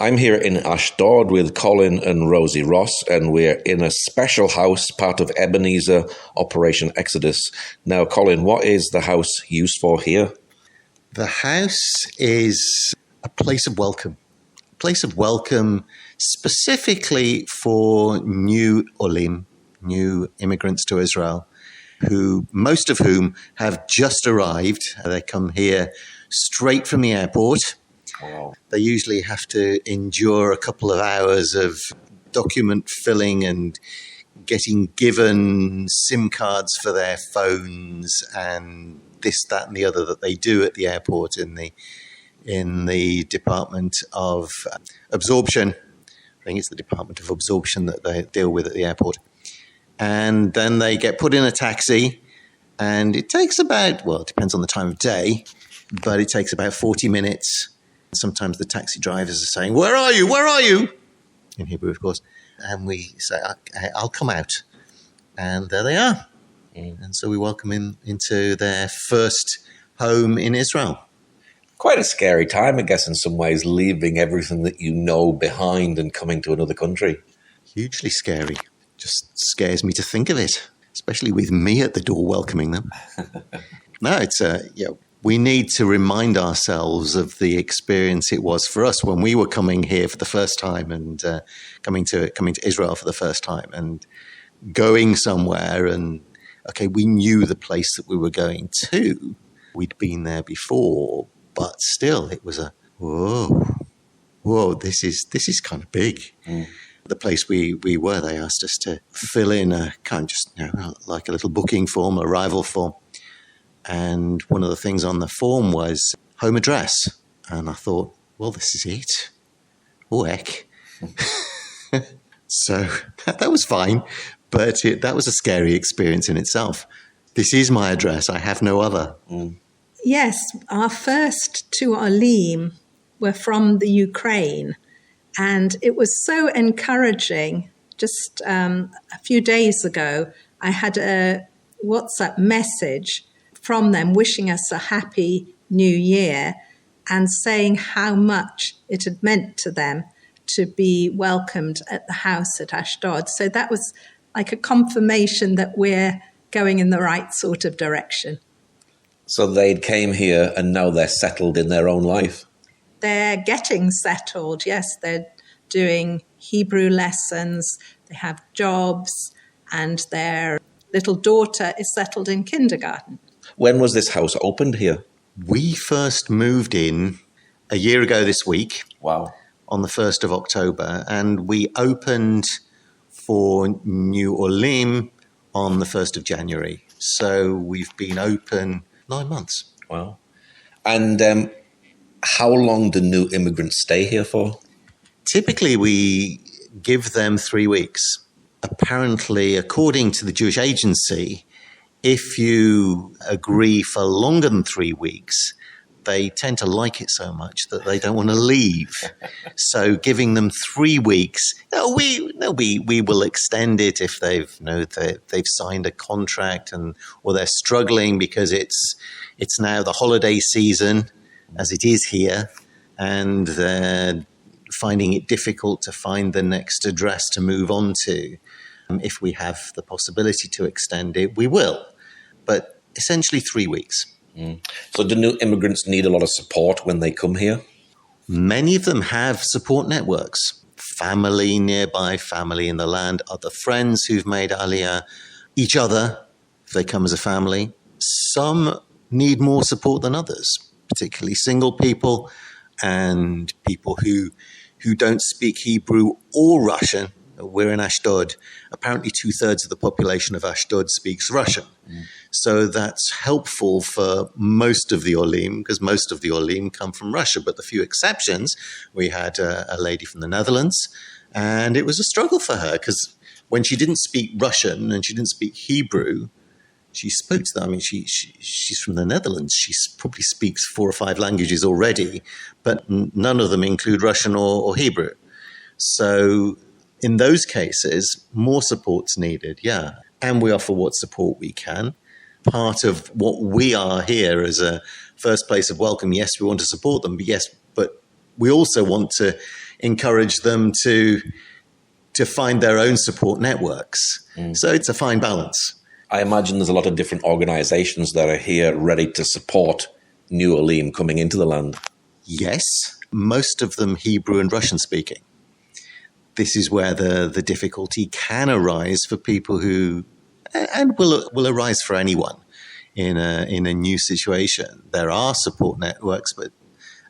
I'm here in Ashdod with Colin and Rosie Ross, and we're in a special house, part of Ebenezer Operation Exodus. Now, Colin, what is the house used for here? The house is a place of welcome. A place of welcome specifically for new Olim, new immigrants to Israel, most of whom have just arrived. They come here straight from the airport. Wow. They usually have to endure a couple of hours of document filling and getting given SIM cards for their phones and this, that, and the other that they do at the airport in the Department of Absorption. I think it's the Department of Absorption that they deal with at the airport. And then they get put in a taxi, and it takes about, well, it depends on the time of day, but it takes about 40 minutes. Sometimes the taxi drivers are saying, "Where are you? Where are you?" In Hebrew, of course. And we say, "I'll come out." And there they are. And so we welcome them into their first home in Israel. Quite a scary time, I guess, in some ways, leaving everything that you know behind and coming to another country. Hugely scary. Just scares me to think of it, especially with me at the door welcoming them. No, it's we need to remind ourselves of the experience it was for us when we were coming here for the first time and coming to Israel for the first time and going somewhere. And okay, we knew the place that we were going to. We'd been there before, but still, it was whoa, this is kind of big. Mm. The place we were, they asked us to fill in a kind of just like a little booking form, arrival form. And one of the things on the form was home address. And I thought, well, this is it. Oh, heck. So that was fine. But that was a scary experience in itself. This is my address. I have no other. Mm. Yes, our first two Olim were from the Ukraine. And it was so encouraging. Just a few days ago, I had a WhatsApp message from them wishing us a happy new year and saying how much it had meant to them to be welcomed at the house at Ashdod. So that was like a confirmation that we're going in the right sort of direction. So they came here and now they're settled in their own life? They're getting settled, yes. They're doing Hebrew lessons, they have jobs, and their little daughter is settled in kindergarten. When was this house opened here? We first moved in a year ago this week. Wow. On the 1st of October. And we opened for New Olim on the 1st of January. So we've been open 9 months. Wow. And how long do new immigrants stay here for? Typically, we give them 3 weeks. Apparently, according to the Jewish Agency, if you agree for longer than 3 weeks, they tend to like it so much that they don't want to leave. So giving them 3 weeks, we will extend it if they've signed a contract or they're struggling because it's now the holiday season, as it is here, and they're finding it difficult to find the next address to move on to. If we have the possibility to extend it, we will. But essentially 3 weeks. Mm. So do new immigrants need a lot of support when they come here? Many of them have support networks. Family nearby, family in the land, other friends who've made Aliyah, each other, if they come as a family. Some need more support than others, particularly single people and people who don't speak Hebrew or Russian. We're in Ashdod. Apparently 2/3 of the population of Ashdod speaks Russian. Mm. So that's helpful for most of the Olim, because most of the Olim come from Russia. But the few exceptions, we had a lady from the Netherlands, and it was a struggle for her, because when she didn't speak Russian and she didn't speak Hebrew, she spoke to them. I mean, she's from the Netherlands. She probably speaks 4 or 5 languages already, but none of them include Russian or Hebrew. So in those cases, more support's needed, yeah. And we offer what support we can. Part of what we are here as a first place of welcome, yes, we want to support them, but we also want to encourage them to find their own support networks. So it's a fine balance. I imagine there's a lot of different organizations that are here ready to support New Olim coming into the land. Yes, most of them Hebrew and Russian speaking. This is where the difficulty can arise for people who, and will arise for anyone in a new situation. There are support networks,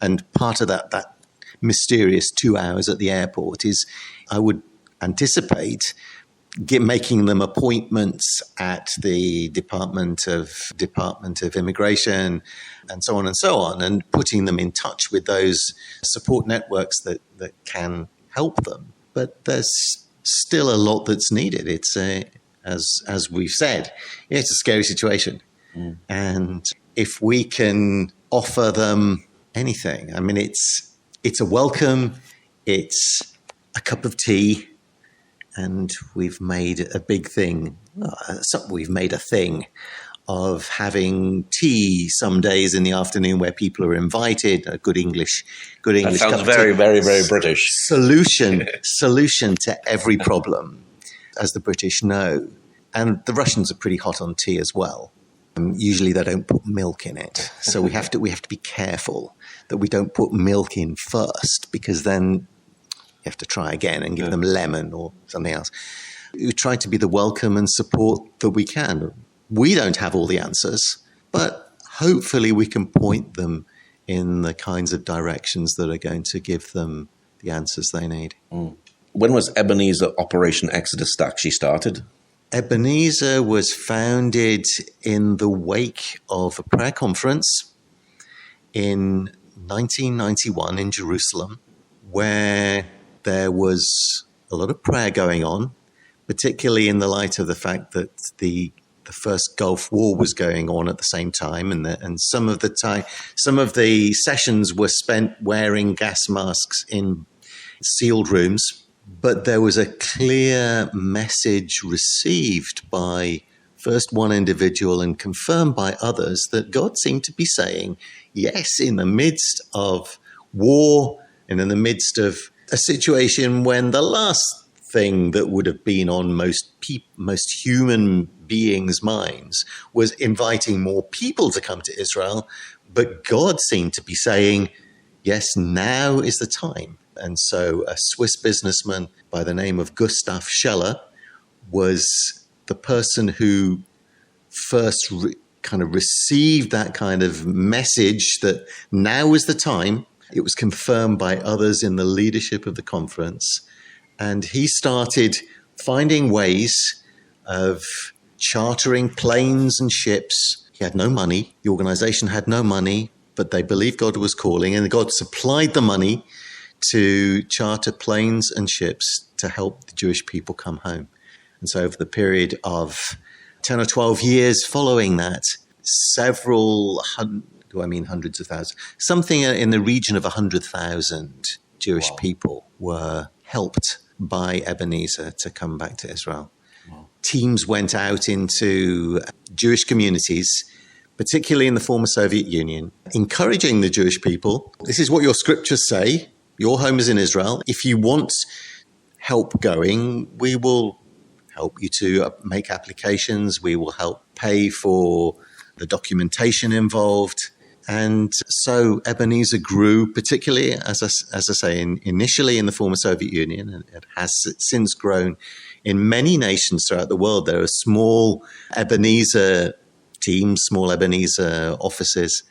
and part of that mysterious 2 hours at the airport is, I would anticipate, making them appointments at the Department of Immigration and so on, and putting them in touch with those support networks that can help them. But there's still a lot that's needed. It's as we've said, it's a scary situation. And if we can offer them anything, I mean, it's a welcome, it's a cup of tea, and we've made a big thing. We've made a thing of having tea some days in the afternoon where people are invited. A good English. That sounds very, very, very British. Solution to every problem, as the British know. And the Russians are pretty hot on tea as well. Usually they don't put milk in it, so we have to be careful that we don't put milk in first, because then you have to try again and give them lemon or something else. We try to be the welcome and support that we can. We don't have all the answers, but hopefully we can point them in the kinds of directions that are going to give them the answers they need. When was Ebenezer Operation Exodus actually started? Ebenezer was founded in the wake of a prayer conference in 1991 in Jerusalem, where there was a lot of prayer going on, particularly in the light of the fact that the first Gulf War was going on at the same time, and some of the sessions were spent wearing gas masks in sealed rooms. But there was a clear message received by first one individual and confirmed by others that God seemed to be saying, yes, in the midst of war and in the midst of a situation when the last thing that would have been on most human beings' minds was inviting more people to come to Israel, but God seemed to be saying, yes, now is the time. And so a Swiss businessman by the name of Gustav Scheller was the person who first kind of received that kind of message that now was the time. It was confirmed by others in the leadership of the conference. And he started finding ways of chartering planes and ships. He had no money. The organization had no money, but they believed God was calling, and God supplied the money to charter planes and ships to help the Jewish people come home. And so over the period of 10 or 12 years following that, hundreds of thousands, something in the region of 100,000 Jewish people were helped by Ebenezer to come back to Israel. Teams went out into Jewish communities, particularly in the former Soviet Union, encouraging the Jewish people. This is what your scriptures say. Your home is in Israel. If you want help going, we will help you to make applications. We will help pay for the documentation involved. And so Ebenezer grew, particularly, as I say, initially in the former Soviet Union, and it has since grown in many nations throughout the world. There are small Ebenezer teams, small Ebenezer offices,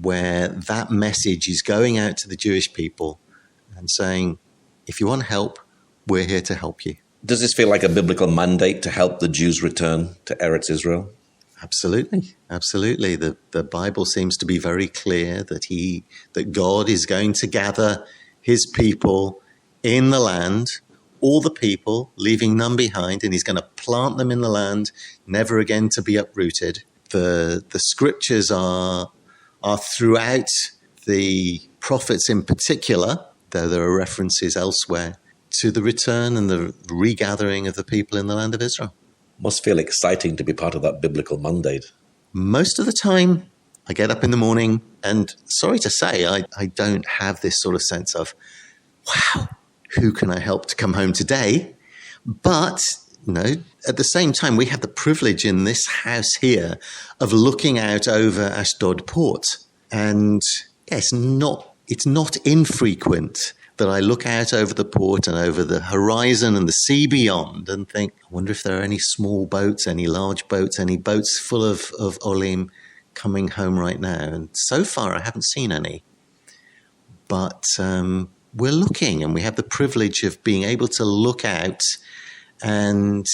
where that message is going out to the Jewish people and saying, if you want help, we're here to help you. Does this feel like a biblical mandate to help the Jews return to Eretz Israel? Absolutely. Absolutely. The Bible seems to be very clear that God is going to gather his people in the land, all the people, leaving none behind, and he's going to plant them in the land, never again to be uprooted. The scriptures are throughout the prophets in particular, though there are references elsewhere, to the return and the regathering of the people in the land of Israel. Must feel exciting to be part of that biblical mandate. Most of the time, I get up in the morning and, sorry to say, I don't have this sort of sense of, wow, who can I help to come home today? But, at the same time, we have the privilege in this house here of looking out over Ashdod port. And it's not infrequent that I look out over the port and over the horizon and the sea beyond and think, I wonder if there are any small boats, any large boats, any boats full of Olim coming home right now. And so far, I haven't seen any. But we're looking, and we have the privilege of being able to look out and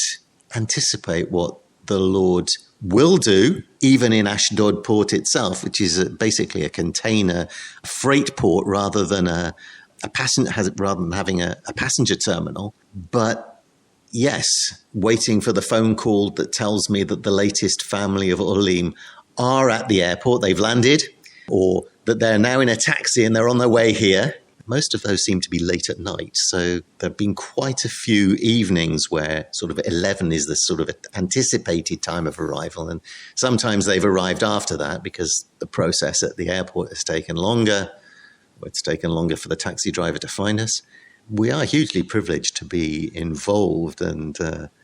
anticipate what the Lord will do, even in Ashdod port itself, which is basically a container freight port rather than having a passenger terminal. But yes, waiting for the phone call that tells me that the latest family of Olim are at the airport, they've landed, or that they're now in a taxi and they're on their way here. Most of those seem to be late at night. So there have been quite a few evenings where sort of 11 is the sort of anticipated time of arrival. And sometimes they've arrived after that because the process at the airport has taken longer. It's taken longer for the taxi driver to find us. We are hugely privileged to be involved and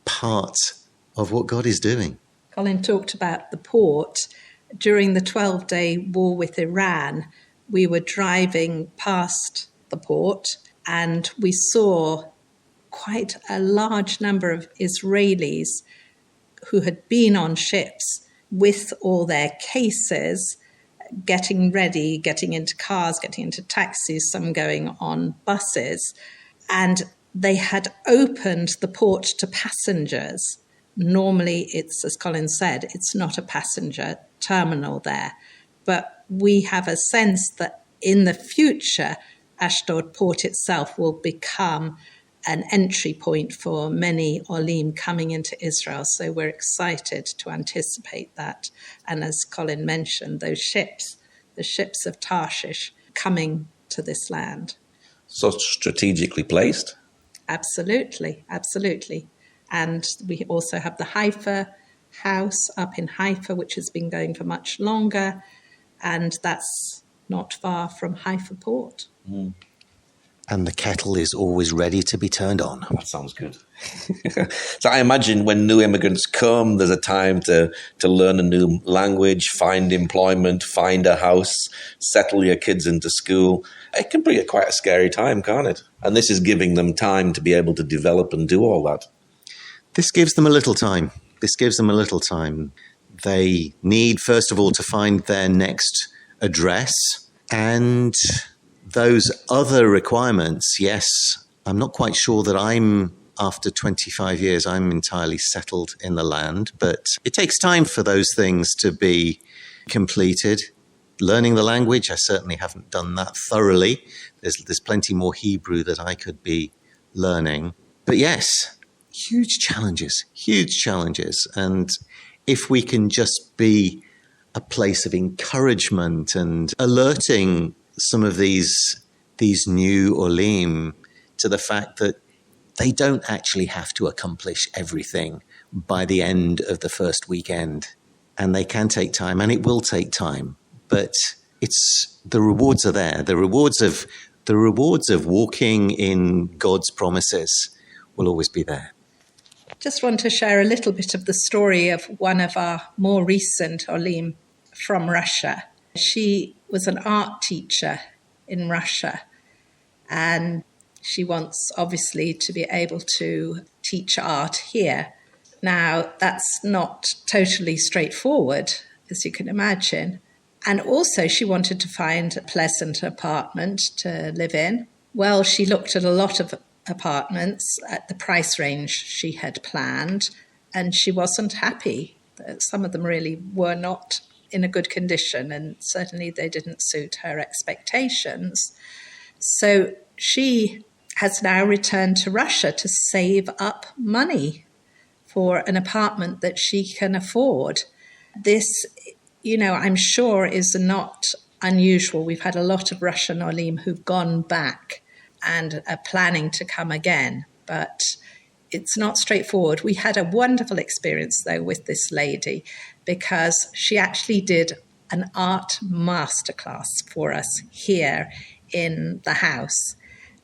part of what God is doing. Colin talked about the port. During the 12-day war with Iran, we were driving past the port and we saw quite a large number of Israelis who had been on ships with all their cases, getting ready, getting into cars, getting into taxis, some going on buses. And they had opened the port to passengers. Normally, it's, as Colin said, it's not a passenger terminal there. But we have a sense that in the future, Ashdod port itself will become an entry point for many Olim coming into Israel. So we're excited to anticipate that. And as Colin mentioned, those ships, the ships of Tarshish coming to this land. So strategically placed? Absolutely, absolutely. And we also have the Haifa house up in Haifa, which has been going for much longer. And that's not far from Haifa port. Mm. And the kettle is always ready to be turned on. That sounds good. So I imagine when new immigrants come, there's a time to learn a new language, find employment, find a house, settle your kids into school. It can be quite a scary time, can't it? And this is giving them time to be able to develop and do all that. This gives them a little time. They need, first of all, to find their next address. And those other requirements, yes, I'm not quite sure that after 25 years, I'm entirely settled in the land. But it takes time for those things to be completed. Learning the language, I certainly haven't done that thoroughly. There's plenty more Hebrew that I could be learning. But yes, huge challenges. And if we can just be a place of encouragement and alerting some of these new Olim to the fact that they don't actually have to accomplish everything by the end of the first weekend. And they can take time, and it will take time. But the rewards are there. The rewards of walking in God's promises will always be there. Just want to share a little bit of the story of one of our more recent Olim from Russia. She was an art teacher in Russia, and she wants, obviously, to be able to teach art here. Now, that's not totally straightforward, as you can imagine. And also, she wanted to find a pleasant apartment to live in. Well, she looked at a lot of apartments at the price range she had planned, and she wasn't happy. Some of them really were not in a good condition, and certainly they didn't suit her expectations. So she has now returned to Russia to save up money for an apartment that she can afford. This, I'm sure is not unusual. We've had a lot of Russian Olim who've gone back and are planning to come again, but it's not straightforward. We had a wonderful experience, though, with this lady, because she actually did an art masterclass for us here in the house.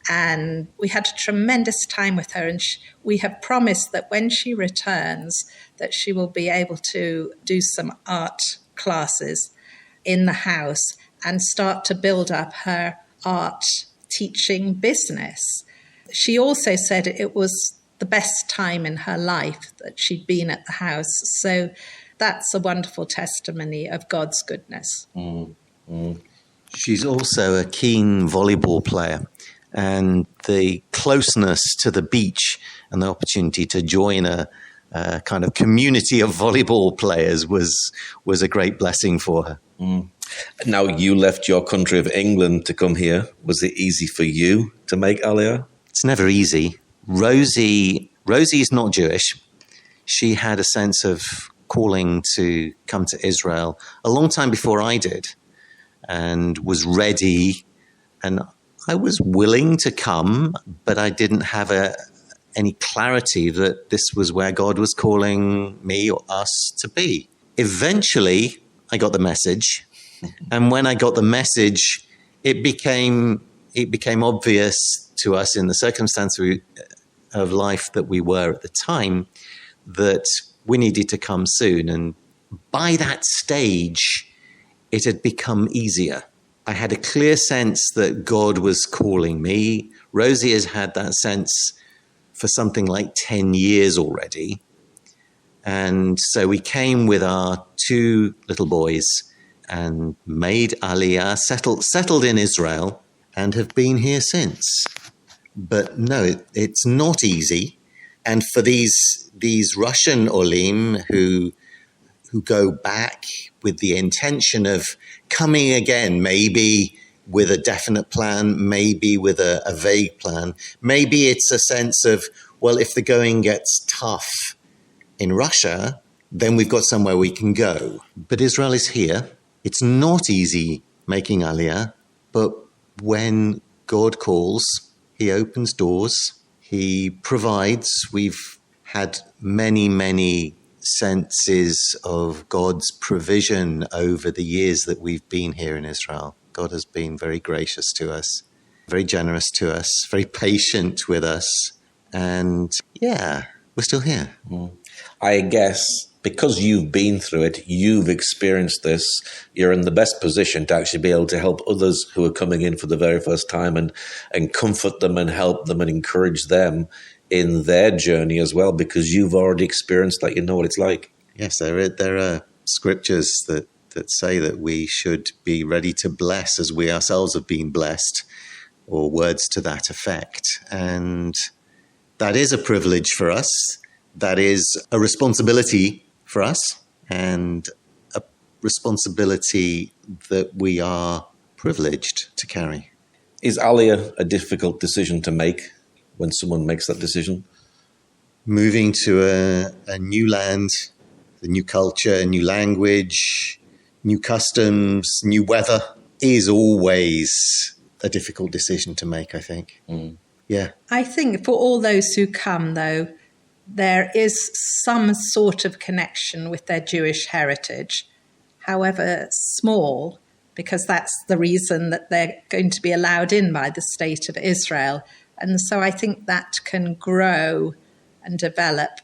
And we had a tremendous time with her. And we have promised that when she returns, that she will be able to do some art classes in the house and start to build up her art teaching business. She also said it was the best time in her life that she'd been at the house. So that's a wonderful testimony of God's goodness. She's also a keen volleyball player, and the closeness to the beach and the opportunity to join a kind of community of volleyball players was a great blessing for her. Now, you left your country of England to come here. Was it easy for you to make Aliyah? It's never easy. Rosie is not Jewish. She had a sense of calling to come to Israel a long time before I did, and was ready. And I was willing to come, but I didn't have any clarity that this was where God was calling me or us to be. Eventually, I got the message. And when I got the message, it became obvious to us in the circumstance of life that we were at the time that we needed to come soon. And by that stage, it had become easier. I had a clear sense that God was calling me. Rosie has had that sense for something like 10 years already. And so we came with our 2 little boys and made Aliyah, settled in Israel, and have been here since. But no, it's not easy. And for these Russian olim who go back with the intention of coming again, maybe with a definite plan, maybe with a vague plan, maybe it's a sense of, well, if the going gets tough in Russia, then we've got somewhere we can go. But Israel is here. It's not easy making Aliyah, but when God calls, he opens doors, he provides. We've had many, many senses of God's provision over the years that we've been here in Israel. God has been very gracious to us, very generous to us, very patient with us. And yeah, we're still here. I guess because you've been through it, you've experienced this, you're in the best position to actually be able to help others who are coming in for the very first time and comfort them and help them and encourage them in their journey as well, because you've already experienced that, you know what it's like. Yes, there are scriptures that say that we should be ready to bless as we ourselves have been blessed, or words to that effect. And that is a privilege for us. That is a responsibility for us, and a responsibility that we are privileged to carry. Is Aliyah a difficult decision to make when someone makes that decision? Moving to a new land, a new culture, a new language, new customs, new weather is always a difficult decision to make, I think. Yeah. I think for all those who come, though, there is some sort of connection with their Jewish heritage, however small, because that's the reason that they're going to be allowed in by the state of Israel. And so I think that can grow and develop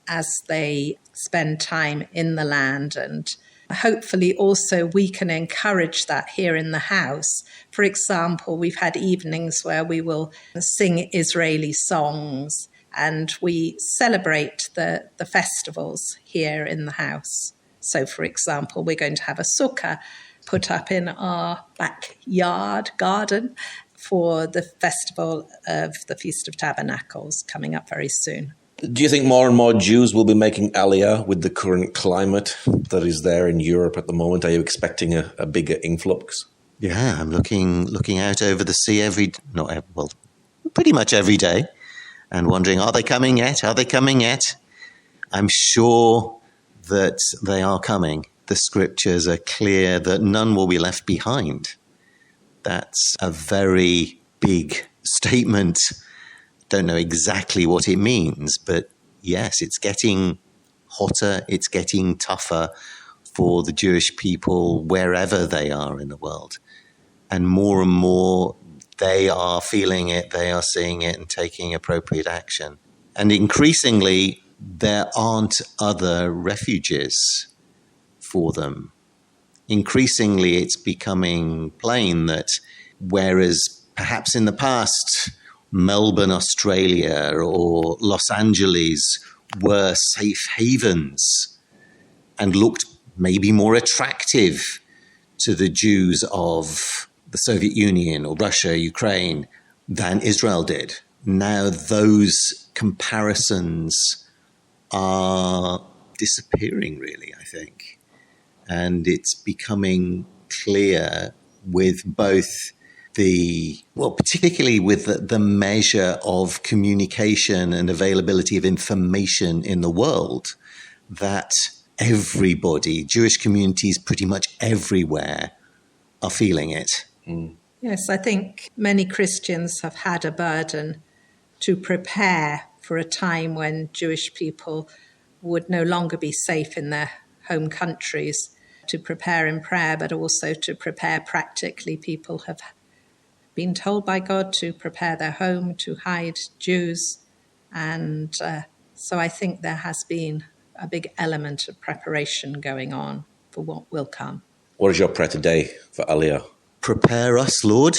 as they spend time in the land. And hopefully also we can encourage that here in the house. For example, we've had evenings where we will sing Israeli songs, and we celebrate the festivals here in the house. So, for example, we're going to have a sukkah put up in our backyard garden for the festival of the Feast of Tabernacles coming up very soon. Do you think more and more Jews will be making Aliyah with the current climate that is there in Europe at the moment? Are you expecting a bigger influx? Yeah, I'm looking out over the sea pretty much every day, and wondering, are they coming yet? Are they coming yet? I'm sure that they are coming. The scriptures are clear that none will be left behind. That's a very big statement. Don't know exactly what it means, but yes, it's getting hotter, it's getting tougher for the Jewish people wherever they are in the world. And more they are feeling it, they are seeing it and taking appropriate action. And increasingly, there aren't other refuges for them. Increasingly, it's becoming plain that whereas perhaps in the past, Melbourne, Australia, or Los Angeles were safe havens and looked maybe more attractive to the Jews of the Soviet Union or Russia, Ukraine, than Israel did. Now those comparisons are disappearing, really, I think. And it's becoming clear with both particularly with the measure of communication and availability of information in the world, that everybody, Jewish communities pretty much everywhere, are feeling it. Mm. Yes, I think many Christians have had a burden to prepare for a time when Jewish people would no longer be safe in their home countries, to prepare in prayer, but also to prepare practically. People have been told by God to prepare their home, to hide Jews. And so I think there has been a big element of preparation going on for what will come. What is your prayer today for Aliyah? Prepare us, Lord,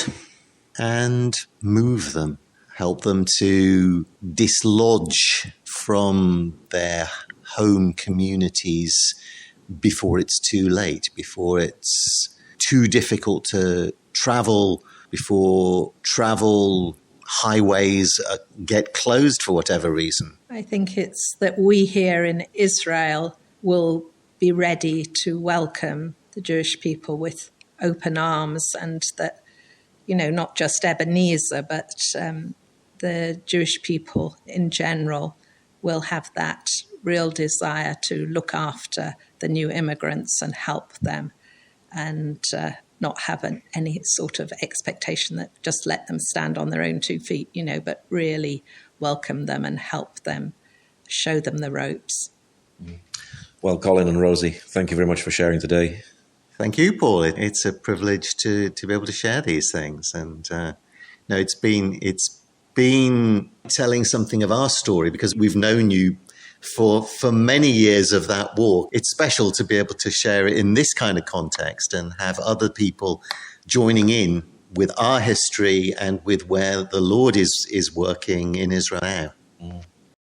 and move them. Help them to dislodge from their home communities before it's too late, before it's too difficult to travel, before travel highways get closed for whatever reason. I think it's that we here in Israel will be ready to welcome the Jewish people with open arms, and that, not just Ebenezer, but the Jewish people in general will have that real desire to look after the new immigrants and help them, and not have any sort of expectation that just let them stand on their own 2 feet, but really welcome them and help them, show them the ropes. Well, Colin and Rosie, thank you very much for sharing today. Thank you, Paul. It's a privilege to be able to share these things. And it's been telling something of our story, because we've known you for many years of that walk. It's special to be able to share it in this kind of context and have other people joining in with our history and with where the Lord is working in Israel now.